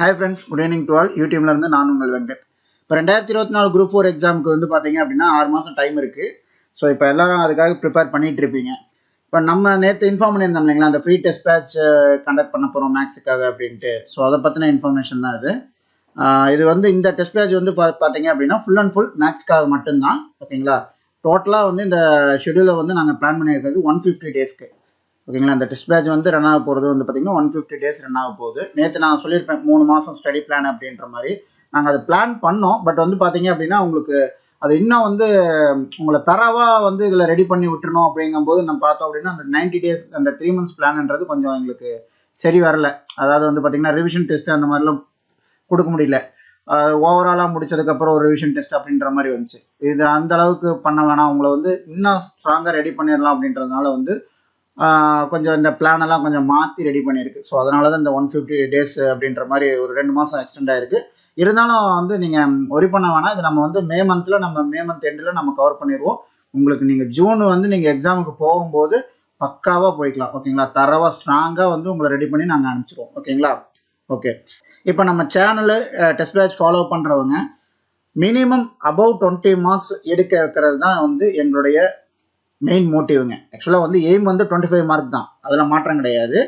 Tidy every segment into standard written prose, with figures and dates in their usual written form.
Hi friends, good evening to all. யூடியூப்ல இருந்து நான் உங்கள் வெங்கட். இப்போ 2024 குரூப் 4 எக்ஸாமுக்கு வந்து பார்த்தீங்க அப்படின்னா 6 மாதம் டைம் இருக்குது. ஸோ இப்போ எல்லாரும் அதுக்காக ப்ரிப்பேர் பண்ணிட்டு இருப்பீங்க. இப்போ நம்ம நேற்று இன்ஃபார்ம் பண்ணியிருந்தோம் இல்லைங்களா, அந்த ஃப்ரீ டெஸ்ட் பேட்ச் கண்டக்ட் பண்ண போகிறோம் மேக்ஸுக்காக அப்படின்ட்டு. ஸோ அதை பற்றின இன்ஃபர்மேஷன் தான் இது. இது வந்து இந்த டெஸ்ட் பேட்ச் வந்து பார்த்தீங்க அப்படின்னா ஃபுல் அண்ட் ஃபுல் மேக்ஸுக்காக மட்டும்தான். ஓகேங்களா, டோட்டலாக வந்து இந்த ஷெடியூலை வந்து நாங்கள் பிளான் பண்ணியிருக்கிறது 150 டேஸ்க்கு. ஓகேங்களா, இந்த டெஸ்ட் பேட்ச் வந்து ரன் ஆக போகிறது வந்து பார்த்தீங்கன்னா 150 டேஸ் ரன் ஆக போகுது. நேற்று நான் சொல்லியிருப்பேன் 3 மாதம் ஸ்டடி பிளான் அப்படின்ற மாதிரி. நாங்கள் அதை பிளான் பண்ணோம். பட் வந்து பார்த்தீங்க அப்படின்னா உங்களுக்கு அது இன்னும் வந்து உங்களை தரவாக வந்து இதில் ரெடி பண்ணி விட்டுருணும் அப்படிங்கும்போது நம்ம பார்த்தோம் அப்படின்னா அந்த 90 டேஸ் அந்த 3 months பிளான்ன்றது கொஞ்சம் எங்களுக்கு சரி வரல. அதாவது வந்து பார்த்தீங்கன்னா ரிவிஷன் டெஸ்ட் அந்த மாதிரிலாம் கொடுக்க முடியல. ஓவராலாக முடிச்சதுக்கப்புறம் ஒரு ரிவிஷன் டெஸ்ட் அப்படின்ற மாதிரி வந்துச்சு. இது அந்த அளவுக்கு பண்ண வேணாம், உங்களை வந்து இன்னும் ஸ்ட்ராங்காக ரெடி பண்ணிடலாம் அப்படின்றதுனால வந்து கொஞ்சம் இந்த பிளான் எல்லாம் கொஞ்சம் மாற்றி ரெடி பண்ணியிருக்கு. ஸோ அதனால தான் இந்த 150 டேஸ் அப்படின்ற மாதிரி ஒரு 2 மாதம் எக்ஸ்டெண்ட் ஆயிருக்கு. இருந்தாலும் வந்து நீங்கள் ஒரி பண்ண வேணாம். இது நம்ம வந்து மே மந்த் எண்டில் நம்ம கவர் பண்ணிடுவோம். உங்களுக்கு நீங்கள் ஜூன் வந்து நீங்கள் எக்ஸாமுக்கு போகும்போது பக்காவாக போய்க்கலாம். ஓகேங்களா, தரவாக ஸ்ட்ராங்காக வந்து உங்களை ரெடி பண்ணி நாங்கள் அனுப்பிச்சிடுவோம். ஓகேங்களா, ஓகே. இப்போ நம்ம சேனலு டெஸ்ட் பேட்ச் ஃபாலோ பண்ணுறவங்க மினிமம் அபவ் 20 மார்க்ஸ் எடுக்க வைக்கிறது தான் வந்து எங்களுடைய மெயின் மோட்டிவ்ங்க. ஆக்சுவலாக வந்து எய்ம் வந்து 25 மார்க் தான், அதில் மாற்றம் கிடையாது.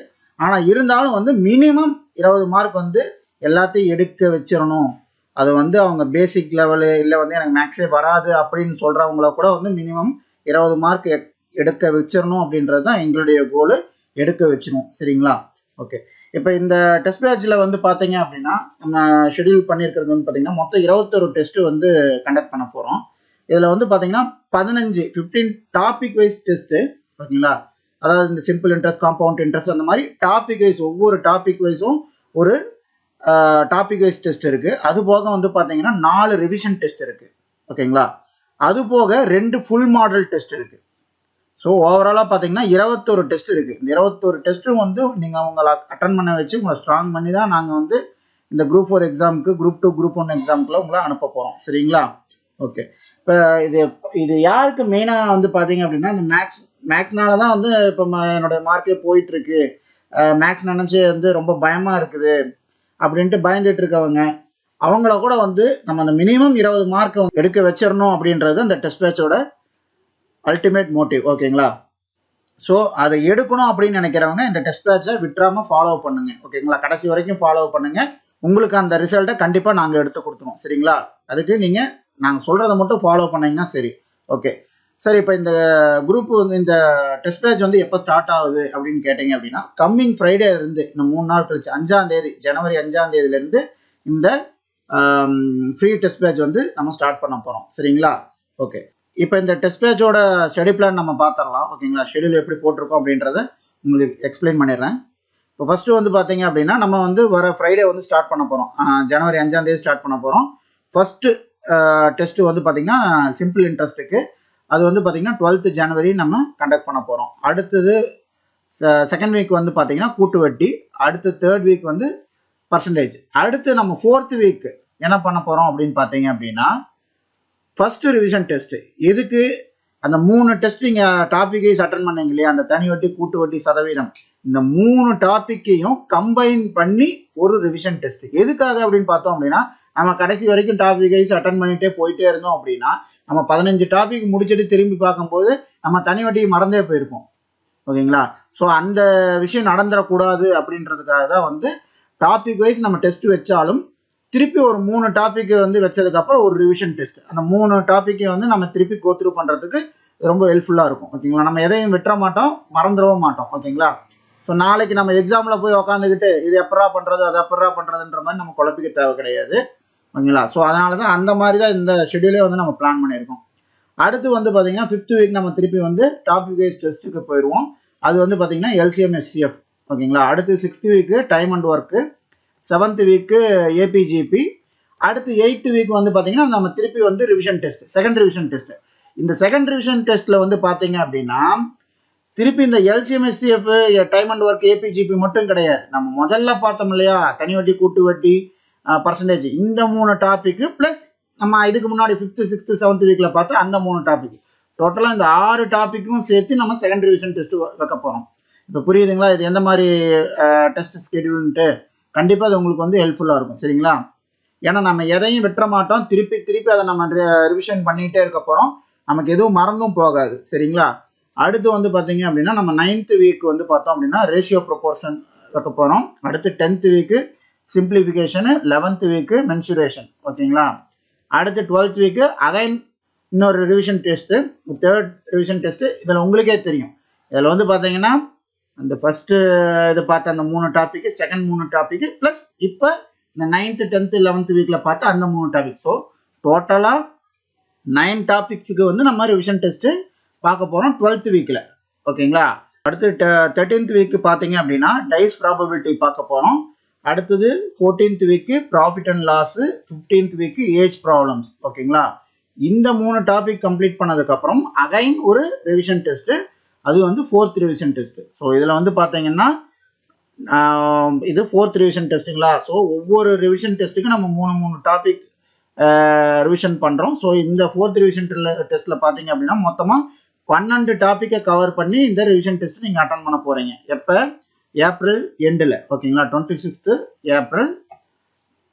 ஆனால் இருந்தாலும் வந்து மினிமம் 20 மார்க் வந்து எல்லாத்தையும் எடுக்க வச்சிடணும். அது வந்து அவங்க பேசிக் லெவலு இல்லை வந்து எனக்கு மேக்ஸே வராது அப்படின்னு சொல்கிறவங்கள கூட வந்து மினிமம் 20 மார்க் எடுக்க வச்சிடணும் அப்படின்றது தான் எங்களுடைய கோலு. எடுக்க வச்சிடும். சரிங்களா, ஓகே. இப்போ இந்த டெஸ்ட் பேட்சில் வந்து பார்த்தீங்க அப்படின்னா நம்ம ஷெடியூல் பண்ணியிருக்கிறது வந்து பார்த்தீங்கன்னா மொத்தம் 21 டெஸ்ட்டு வந்து கண்டக்ட் பண்ண போகிறோம். இதில் வந்து பார்த்தீங்கன்னா 15 டாபிக் வைஸ் டெஸ்ட்டு. ஓகேங்களா, அதாவது இந்த சிம்பிள் இன்ட்ரெஸ்ட், காம்பவுண்ட் இன்ட்ரெஸ்ட் அந்த மாதிரி டாபிக் வைஸ் ஒவ்வொரு டாபிக் வைஸும் ஒரு டாபிக் வைஸ் டெஸ்ட் இருக்குது. அது போக வந்து பார்த்தீங்கன்னா 4 ரிவிஷன் டெஸ்ட் இருக்குது. ஓகேங்களா, அது போக 2 ஃபுல் மாடல் டெஸ்ட் இருக்குது. ஸோ ஓவராலாக பார்த்தீங்கன்னா 21 டெஸ்ட் இருக்குது. இந்த 21 டெஸ்ட்டும் வந்து நீங்கள் உங்களை அட்டன் பண்ண வச்சு உங்களை ஸ்ட்ராங் பண்ணி தான் நாங்கள் வந்து இந்த குரூப் 4 எக்ஸாமுக்கு, குரூப் 2, குரூப் 1 எக்ஸாமுக்குள்ள உங்களை அனுப்ப போகிறோம். சரிங்களா, ஓகே. இப்போ இது யாருக்கு மெயினாக வந்து பார்த்தீங்க அப்படின்னா இந்த மேக்ஸ்னால தான் வந்து இப்போ என்னோட மார்க்கே போயிட்டு இருக்கு, மேக்ஸ் நினச்சி வந்து ரொம்ப பயமாக இருக்குது அப்படின்ட்டு பயந்துட்டு இருக்கவங்க அவங்கள கூட வந்து நம்ம அந்த மினிமம் 20 மார்க்கை எடுக்க வச்சிடணும் அப்படின்றது அந்த டெஸ்ட் பேட்சோட அல்டிமேட் மோட்டிவ். ஓகேங்களா, ஸோ அதை எடுக்கணும் அப்படின்னு நினைக்கிறவங்க இந்த டெஸ்ட் பேட்சை விட்டுறாமல் ஃபாலோ பண்ணுங்க. ஓகேங்களா, கடைசி வரைக்கும் ஃபாலோ பண்ணுங்க. உங்களுக்கு அந்த ரிசல்ட்டை கண்டிப்பாக நாங்கள் எடுத்து கொடுத்துருவோம். சரிங்களா, அதுக்கு நீங்கள் நாங்கள் சொல்கிறத மட்டும் ஃபாலோ பண்ணீங்கன்னா சரி. ஓகே, சரி. இப்போ இந்த குரூப் வந்து இந்த டெஸ்ட் பேட்ச் வந்து எப்போ ஸ்டார்ட் ஆகுது அப்படின்னு கேட்டிங்க அப்படின்னா கம்மிங் ஃப்ரைடே இருந்து இன்னும் 3 நாள் கழிச்சு 5ஆம் தேதி, ஜனவரி 5ஆம் தேதியிலேருந்து இந்த ஃப்ரீ டெஸ்ட் பேட்ச் வந்து நம்ம ஸ்டார்ட் பண்ண போகிறோம். சரிங்களா, ஓகே. இப்போ இந்த டெஸ்ட் பேட்சோட ஸ்டடி பிளான் நம்ம பார்த்துடலாம். ஓகேங்களா, ஷெடியூல் எப்படி போட்டிருக்கோம் அப்படின்றத உங்களுக்கு எக்ஸ்பிளைன் பண்ணிடுறேன். இப்போ ஃபஸ்ட்டு வந்து பார்த்தீங்க அப்படின்னா நம்ம வந்து வர ஃப்ரைடே வந்து ஸ்டார்ட் பண்ண போகிறோம். ஜனவரி 5ஆம் தேதி ஸ்டார்ட் பண்ண போகிறோம். ஃபஸ்ட்டு டெஸ்ட்டு வந்து பார்த்தீங்கன்னா சிம்பிள் இன்ட்ரெஸ்ட்டுக்கு, அது வந்து பார்த்தீங்கன்னா 12th ஜனவரி நம்ம கண்டக்ட் பண்ண போகிறோம். அடுத்தது செகண்ட் வீக் வந்து பார்த்தீங்கன்னா கூட்டு வட்டி. அடுத்து தேர்ட் வீக் வந்து பர்சன்டேஜ். அடுத்து நம்ம 4th வீக் என்ன பண்ண போகிறோம் அப்படின்னு பார்த்தீங்க அப்படின்னா ஃபர்ஸ்ட் ரிவிஷன் டெஸ்ட். இதுக்கு அந்த 3 டெஸ்ட் நீங்கள் டாபிக் வைஸ் அட்டன் பண்ணீங்க இல்லையா, அந்த தனி வட்டி, கூட்டு வட்டி, சதவீதம், இந்த 3 டாப்பிக்கையும் கம்பைன் பண்ணி ஒரு ரிவிஷன் டெஸ்ட். எதுக்காக அப்படின்னு பார்த்தோம் அப்படின்னா நம்ம கடைசி வரைக்கும் டாபிக் வைஸ் அட்டன் பண்ணிட்டே போயிட்டே இருந்தோம் அப்படின்னா நம்ம 15 டாபிக் முடிச்சுட்டு திரும்பி பார்க்கும்போது நம்ம தனி வட்டியை மறந்தே போயிருப்போம். ஓகேங்களா, ஸோ அந்த விஷயம் நடந்துடக்கூடாது அப்படின்றதுக்காக தான் வந்து டாபிக் வைஸ் நம்ம டெஸ்ட் வச்சாலும் திருப்பி ஒரு 3 டாபிக் வந்து வச்சதுக்கப்புறம் ஒரு ரிவிஷன் டெஸ்ட். அந்த 3 டாப்பிக்கை வந்து நம்ம திருப்பி கோத்ரூ பண்ணுறதுக்கு ரொம்ப ஹெல்ப்ஃபுல்லாக இருக்கும். ஓகேங்களா, நம்ம எதையும் விட்டுற மாட்டோம், மறந்துடவும் மாட்டோம். ஓகேங்களா, ஸோ நாளைக்கு நம்ம எக்ஸாமில் போய் உக்காந்துக்கிட்டு இது எப்படா பண்ணுறது, அது எப்படா பண்ணுறதுன்ற மாதிரி நம்ம குழப்பிக்க தேவை கிடையாது. ஓகேங்களா, ஸோ அதனால தான் அந்த மாதிரி தான் இந்த ஷெடியூலே வந்து நம்ம பிளான் பண்ணியிருக்கோம். அடுத்து வந்து பார்த்தீங்கன்னா 5th வீக் நம்ம திருப்பி வந்து டாபிக் வைஸ் டெஸ்ட்டுக்கு போயிடுவோம். அது வந்து பார்த்தீங்கன்னா LCM SCF. ஓகேங்களா, அடுத்து 6th week time and work, 7th week APGP. அடுத்து 8th வீக் வந்து பார்த்தீங்கன்னா நம்ம திருப்பி வந்து revision test, second revision test. இந்த செகண்ட் ரிவிஷன் டெஸ்ட்டில் வந்து பார்த்தீங்க அப்படின்னா திருப்பி இந்த LCM SCF, time and work, APGP மட்டும் கிடையாது. நம்ம முதல்ல பார்த்தோம் இல்லையா தனி வட்டி, கூட்டு வட்டி, பர்சன்டேஜ், இந்த 3 டாபிக் ப்ளஸ் நம்ம இதுக்கு முன்னாடி 5th, 6th, 7th வீக்கில் பார்த்து அந்த 3 டாபிக், டோட்டலாக இந்த 6 டாப்பிக்கும் சேர்த்து நம்ம செகண்ட் ரிவிஷன் டெஸ்ட் வைக்க போகிறோம். இப்போ புரியுதுங்களா இது எந்த மாதிரி டெஸ்ட் ஸ்கெடியூல்ன்ட்டு? கண்டிப்பாக அது உங்களுக்கு வந்து ஹெல்ப்ஃபுல்லாக இருக்கும். சரிங்களா? ஏன்னா நம்ம எதையும் விட்டுற மாட்டோம். திருப்பி திருப்பி அதை நம்ம ரிவிஷன் பண்ணிகிட்டே இருக்க போகிறோம். நமக்கு எதுவும் மறந்தும் போகாது. சரிங்களா? அடுத்து வந்து பார்த்தீங்க அப்படின்னா நம்ம 9th வீக் வந்து பார்த்தோம் அப்படின்னா ரேஷியோ ப்ரொபோர்ஷன் வைக்க போகிறோம். அடுத்து 10th week simplification, 11th week mensuration. ஓகேங்களா? அடுத்து 12th வீக்கு அகைன் இன்னொரு revision test, 3rd revision test. இதில் உங்களுக்கே தெரியும். இதில் வந்து பார்த்தீங்கன்னா அந்த ஃபஸ்ட்டு இது பார்த்த அந்த 3 டாப்பிக்கு, செகண்ட் 3 டாப்பிக்கு ப்ளஸ் இப்போ இந்த 9th 10th 11th வீக்கில் பார்த்த அந்த 3 டாபிக். ஸோ டோட்டலாக 9 டாபிக்ஸுக்கு வந்து நம்ம ரிவிஷன் டெஸ்ட்டு பார்க்க போகிறோம் 12th வீக்கில். ஓகேங்களா? அடுத்து 13th வீக்கு பார்த்தீங்க அப்படின்னா டைஸ் ப்ராபபிலிட்டி பார்க்க போகிறோம். அடுத்தது 14th week profit and loss, 15th week age problems. ஓகேங்களா? இந்த 3 டாபிக் கம்ப்ளீட் பண்ணதுக்கப்புறம் அகைன் ஒரு ரிவிஷன் டெஸ்ட்டு, அது வந்து 4th ரிவிஷன் டெஸ்ட்டு. ஸோ இதில் வந்து பார்த்தீங்கன்னா இது 4th ரிவிஷன் டெஸ்ட்டுங்களா? ஸோ ஒவ்வொரு ரிவிஷன் டெஸ்ட்டுக்கு நம்ம 3 டாபிக் ரிவிஷன் பண்ணுறோம். ஸோ இந்த 4th ரிவிஷன் டெஸ்ட்டில் பார்த்தீங்க அப்படின்னா மொத்தமாக 12 டாப்பிக்கை கவர் பண்ணி இந்த ரிவிஷன் டெஸ்ட் நீங்கள் அட்டன் பண்ண போகிறீங்க. எப்போ? ஏப்ரல் எண்டில். ஓகேங்களா? 26th ஏப்ரல்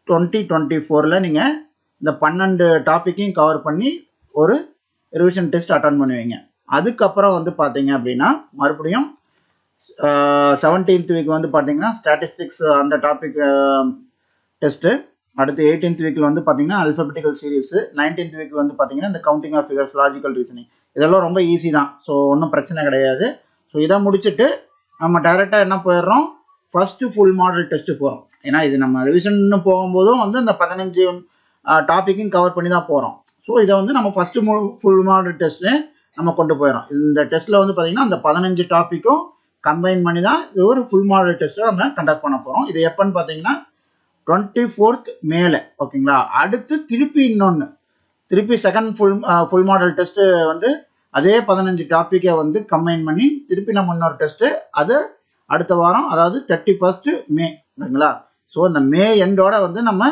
2024 நீங்கள் இந்த 12 டாப்பிக்கையும் கவர் பண்ணி ஒரு ரிவிஷன் டெஸ்ட் அட்டன் பண்ணுவீங்க. அதுக்கப்புறம் வந்து பார்த்தீங்க அப்படின்னா மறுபடியும் 17th வீக் வந்து பார்த்தீங்கன்னா ஸ்டாட்டிஸ்டிக்ஸ் அந்த டாபிக் டெஸ்ட்டு. அடுத்து 18th வீக்கில் வந்து பார்த்தீங்கன்னா அல்ஃபபெட்டிக்கல் சீரீஸு. 19th வீக் வந்து பார்த்தீங்கன்னா இந்த counting of figures, logical reasoning. இதெல்லாம் ரொம்ப ஈஸி தான். ஸோ ஒன்றும் பிரச்சனை கிடையாது. ஸோ இதை முடிச்சுட்டு நம்ம டைரெக்டாக என்ன போயிடுறோம், ஃபஸ்ட்டு ஃபுல் மாடல் டெஸ்ட்டு போகிறோம். ஏன்னா இது நம்ம ரிவிஷன் போகும்போதும் வந்து இந்த 15 டாப்பிக்கும் கவர் பண்ணி தான் போகிறோம். ஸோ இதை வந்து நம்ம ஃபஸ்ட்டு ஃபுல் மாடல் டெஸ்ட்டு நம்ம கொண்டு போயிடும். இந்த டெஸ்ட்டில் வந்து பார்த்தீங்கன்னா அந்த 15 டாப்பிக்கும் கம்பைன் பண்ணி தான் இது ஒரு ஃபுல் மாடல் டெஸ்ட்டை நம்ம கண்டக்ட் பண்ண போகிறோம். இது எப்போன்னு பார்த்தீங்கன்னா 24th மேல. ஓகேங்களா? அடுத்து திருப்பி செகண்ட் ஃபுல் மாடல் டெஸ்ட்டு வந்து அதே 15 டாப்பிக்கை வந்து கம்பைன் பண்ணி திருப்பி நம்ம இன்னொரு டெஸ்ட்டு, அது அடுத்த வாரம், அதாவது 31st மே. ஓகேங்களா? ஸோ இந்த மே எண்டோட வந்து நம்ம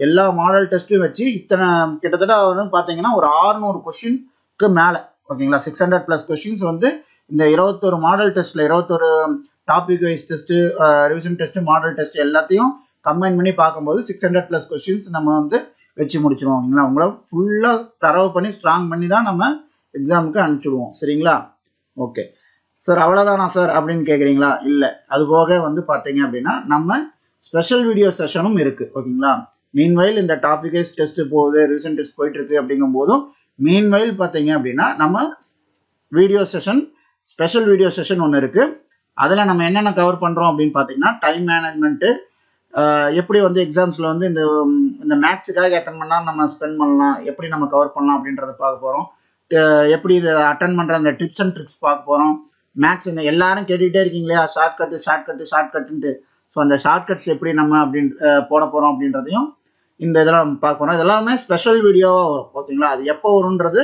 எல்லா மாடல் டெஸ்ட்டும் வச்சு இத்தனை கிட்டத்தட்ட வந்து பார்த்தீங்கன்னா ஒரு 600 கொஷினுக்கு மேலே. ஓகேங்களா? 600+ கொஷின்ஸ் வந்து இந்த 21 மாடல் டெஸ்ட்டில் 21 topic wise test, revision test, model test எல்லாத்தையும் கம்பைன் பண்ணி பார்க்கும்போது 600+ கொஷின்ஸ் நம்ம வந்து வச்சு முடிச்சிருவோம். ஓகேங்களா? உங்களை ஃபுல்லாக தரவு பண்ணி ஸ்ட்ராங் பண்ணி தான் நம்ம எக்ஸாமுக்கு அனுப்பிச்சிடுவோம். சரிங்களா? ஓகே சார், அவ்வளோதானா சார் அப்படின்னு கேட்குறீங்களா? இல்லை, அது போக வந்து பார்த்தீங்க அப்படின்னா நம்ம ஸ்பெஷல் வீடியோ செஷனும் இருக்குது. ஓகேங்களா? மீன்வைல் இந்த டாபிக் வைஸ் டெஸ்ட்டு போகுது, ரிவிஷன் டெஸ்ட் போயிட்டுருக்கு அப்படிங்கும் போதும் மீன்வைல் பார்த்தீங்க அப்படின்னா நம்ம video session, special video session ஒன்று இருக்குது. அதில் நம்ம என்னென்ன கவர் பண்ணுறோம் அப்படின்னு பார்த்தீங்கன்னா டைம் மேனேஜ்மெண்ட்டு, எப்படி வந்து எக்ஸாம்ஸில் வந்து இந்த மேக்ஸுக்காக எத்தனை மணி நேரம் நம்ம ஸ்பெண்ட் பண்ணலாம், எப்படி நம்ம கவர் பண்ணலாம் அப்படின்றத பார்க்க போகிறோம். எப்படி இதை அட்டன் பண்ணுற அந்த டிப்ஸ் அண்ட் ட்ரிக்ஸ் பார்க்க போகிறோம். மேக்ஸ் இந்த எல்லாரும் கேட்டுக்கிட்டே இருக்கீங்க இல்லையா, ஷார்ட்கட்டு. ஸோ அந்த ஷார்ட்கட்ஸ் எப்படி நம்ம போட போகிறோம் அப்படின்றதையும் இந்த இதெல்லாம் பார்க்க போகிறோம். இதெல்லாமே ஸ்பெஷல் வீடியோவாக வரும். ஓகேங்களா? அது எப்போ வரும்ன்றது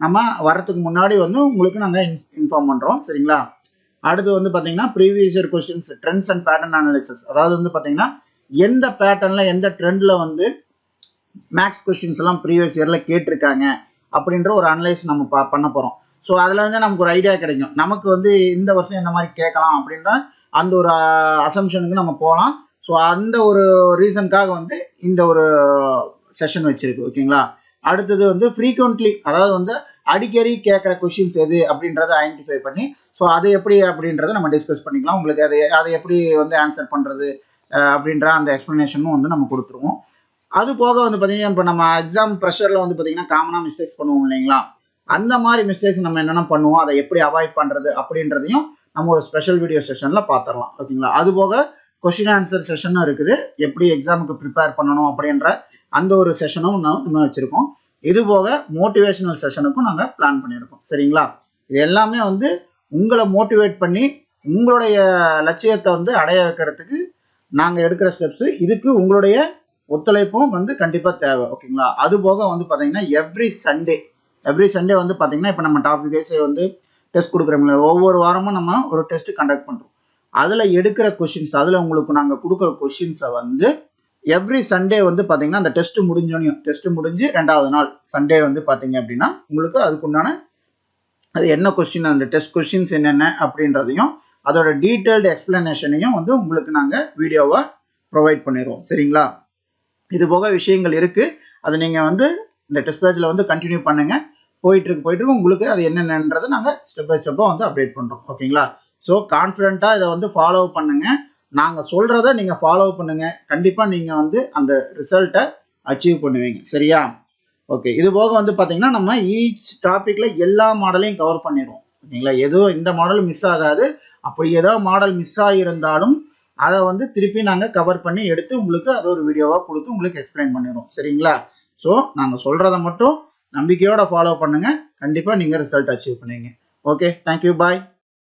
நம்ம வரத்துக்கு முன்னாடி வந்து உங்களுக்கு நாங்கள் இன்ஃபார்ம் பண்ணுறோம். சரிங்களா? அடுத்து வந்து பார்த்தீங்கன்னா previous year questions, trends and pattern analysis. அதாவது வந்து பார்த்தீங்கன்னா எந்த பேட்டர்னில் எந்த ட்ரெண்டில் வந்து மேக்ஸ் கொஸ்டின்ஸ் எல்லாம் ப்ரீவியஸ் இயரில் கேட்டிருக்காங்க அப்படின்ற ஒரு அனலைஸ் நம்ம பண்ண போகிறோம். ஸோ அதில் வந்து நமக்கு ஒரு ஐடியா கிடைக்கும், நமக்கு வந்து இந்த வருஷம் எந்த மாதிரி கேட்கலாம் அப்படின்ற அந்த ஒரு அசம்ஷனுக்கு நம்ம போகலாம். ஸோ அந்த ஒரு ரீசனுக்காக வந்து இந்த ஒரு செஷன் வச்சிருக்கு. ஓகேங்களா? அடுத்தது வந்து ஃப்ரீக்வெண்ட்லி, அதாவது வந்து அடிக்கடி கேட்குற கொஷின்ஸ் எது அப்படின்றத ஐடென்டிஃபை பண்ணி, ஸோ அது எப்படி அப்படின்றத நம்ம டிஸ்கஸ் பண்ணிக்கலாம். உங்களுக்கு அதை எப்படி வந்து ஆன்சர் பண்ணுறது அப்படின்ற அந்த எக்ஸ்ப்ளனேஷனும் வந்து நம்ம கொடுத்துருவோம். அது போக வந்து பார்த்தீங்கன்னா இப்போ நம்ம எக்ஸாம் ப்ரெஷரில் வந்து பார்த்தீங்கன்னா காமனாக மிஸ்டேக்ஸ் பண்ணுவோம் இல்லைங்களா, அந்த மாதிரி மிஸ்டேக்ஸ் நம்ம என்னென்ன பண்ணுவோம், அதை எப்படி அவாய்ட் பண்ணுறது அப்படின்றதையும் நம்ம ஒரு ஸ்பெஷல் வீடியோ செஷனில் பார்த்துடலாம். ஓகேங்களா? அது போக கொஷின் ஆன்சர் செஷனும் இருக்குது, எப்படி எக்ஸாமுக்கு ப்ரிப்பேர் பண்ணணும் அப்படின்ற அந்த ஒரு செஷனும் நம்ம வச்சுருக்கோம். இது போக மோட்டிவேஷனல் செஷனுக்கும் நாங்கள் பிளான் பண்ணியிருக்கோம். சரிங்களா? இது எல்லாமே வந்து உங்களை மோட்டிவேட் பண்ணி உங்களுடைய லட்சியத்தை வந்து அடைய வைக்கிறதுக்கு நாங்கள் எடுக்கிற ஸ்டெப்ஸு. இதுக்கு உங்களுடைய ஒத்துழைப்பும் வந்து கண்டிப்பாக தேவை. ஓகேங்களா? அது போக வந்து பார்த்தீங்கன்னா எவ்ரி சண்டே வந்து பார்த்தீங்கன்னா இப்போ நம்ம டாபிக் வைஸ் வந்து டெஸ்ட் கொடுக்குறோம்ல, ஒவ்வொரு வாரமும் நம்ம ஒரு டெஸ்ட் கண்டக்ட் பண்ணுறோம். அதில் எடுக்கிற கொஷின்ஸ், அதில் உங்களுக்கு நாங்கள் கொடுக்குற கொஷின்ஸை வந்து எவ்ரி சண்டே வந்து பார்த்தீங்கன்னா அந்த டெஸ்ட் முடிஞ்சு 2வது நாள் சண்டே வந்து பார்த்தீங்க அப்படின்னா உங்களுக்கு அதுக்குண்டான அது என்ன கொஸ்டின், அந்த டெஸ்ட் கொஸ்டின்ஸ் என்னென்ன அப்படின்றதையும் அதோட டீட்டெயில்டு எக்ஸ்பிளனேஷனையும் வந்து உங்களுக்கு நாங்கள் வீடியோவாக ப்ரொவைட் பண்ணிடுவோம். சரிங்களா? இது போக விஷயங்கள் இருக்கு. அது நீங்க வந்து இந்த டெஸ்ட் பேட்ச்ல வந்து கண்டினியூ பண்ணுங்க. போயிட்டு இருக்கு உங்களுக்கு அது என்னென்னன்றதை நாங்கள் ஸ்டெப் பை ஸ்டெப்பாக வந்து அப்டேட் பண்ணுறோம். ஓகேங்களா? ஸோ கான்ஃபிடென்ட்டாக இதை வந்து ஃபாலோ பண்ணுங்க. நாங்கள் சொல்றதை நீங்க ஃபாலோ பண்ணுங்க. கண்டிப்பா நீங்க வந்து அந்த ரிசல்ட்டை அச்சீவ் பண்ணுவீங்க. சரியா? ஓகே. இது போக வந்து பாத்தீங்கன்னா நம்ம ஈச் டாபிக்ல எல்லா மாடலையும் கவர் பண்ணிடுவோம். ஓகேங்களா? ஏதோ இந்த மாடல் மிஸ் ஆகாது. அப்படி ஏதோ மாடல் மிஸ் ஆகியிருந்தாலும் அதை வந்து திருப்பி நாங்கள் கவர் பண்ணி எடுத்து உங்களுக்கு அது ஒரு வீடியோவாக கொடுத்து உங்களுக்கு எக்ஸ்பிளைன் பண்ணிடுவோம். சரிங்களா? ஸோ நாங்கள் சொல்றதை மட்டும் நம்பிக்கையோட ஃபாலோ பண்ணுங்க. கண்டிப்பா நீங்க ரிசல்ட் அச்சீவ் பண்ணுவீங்க. ஓகே, தேங்க்யூ, பாய்.